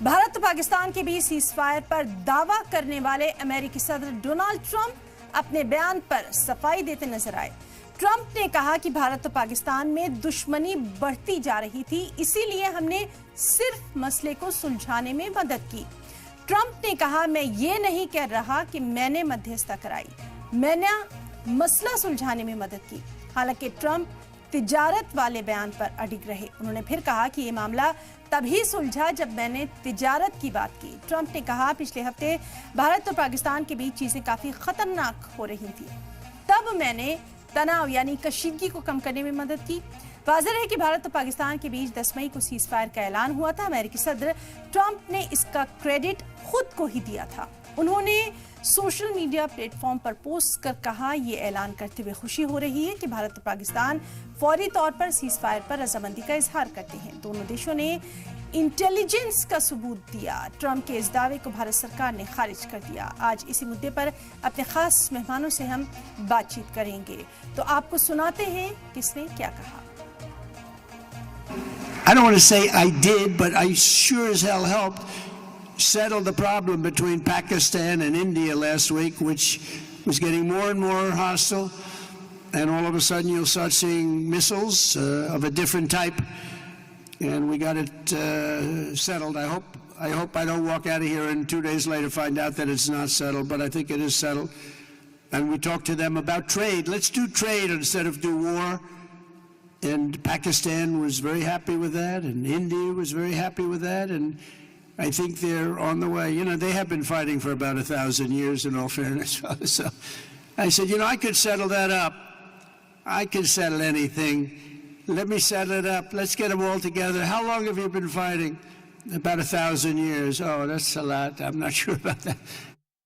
بھارت و پاکستان کے بیچ cease fire پر دعویٰ کرنے والے امریکی صدر ڈونلڈ ٹرمپ اپنے بیان پر صفائی دیتے نظر آئے۔ ٹرمپ نے کہا کہ بھارت و پاکستان میں دشمنی بڑھتی جا رہی تھی، اسی لیے ہم نے صرف مسئلے کو سلجھانے میں مدد کی۔ ٹرمپ نے کہا، میں یہ نہیں کہہ رہا کہ میں نے مدھیستہ کرائی، میں نے مسئلہ سلجھانے میں مدد کی۔ حالانکہ ٹرمپ تجارت والے بیان پر اڑگ رہے۔ انہوں نے پھر کہا کہ یہ معاملہ تبھی سلجھا جب میں نے تجارت کی بات کی۔ ٹرمپ نے کہا، پچھلے ہفتے بھارت اور پاکستان کے بیچ چیزیں کافی خطرناک ہو رہی تھیں، تب میں نے تناؤ یعنی کشیدگی کو کم کرنے میں مدد کی۔ واضح ہے کہ بھارت اور پاکستان کے بیچ 10 مئی کو سیز فائر کا اعلان ہوا تھا۔ امریکی صدر ٹرمپ نے اس کا کریڈٹ خود کو ہی دیا تھا۔ انہوں نے سوشل میڈیا پلیٹ فارم پر پوسٹ کر کہا، یہ اعلان کرتے ہوئے خوشی ہو رہی ہے کہ بھارت اور پاکستان فوری طور پر سیز فائر پر رضامندی کا اظہار کرتے ہیں۔ دونوں دیشوں نے انٹیلیجنس کا ثبوت دیا۔ ٹرمپ کے اس دعوے کو بھارت سرکار نے خارج کر دیا۔ آج اسی مدعے پر اپنے خاص مہمانوں سے ہم بات چیت کریں گے، تو آپ کو سناتے ہیں کس نے کیا کہا۔ I don't want to say I did, but I sure as hell helped settle the problem between Pakistan and India last week, which was getting more and more hostile. And all of a sudden you'll start seeing missiles of a different type. And we got it settled. I hope I don't walk out of here and 2 days later find out that it's not settled, but I think it is settled. And we talked to them about trade. Let's do trade instead of do war. And Pakistan was very happy with that, and India was very happy with that, and I think they're on the way. You know, they have been fighting for about 1,000 years, in all fairness. So I said, you know, I could settle that up. I could settle anything. Let me settle it up. Let's get them all together. How long have you been fighting? About 1,000 years. Oh, that's a lot. I'm not sure about that.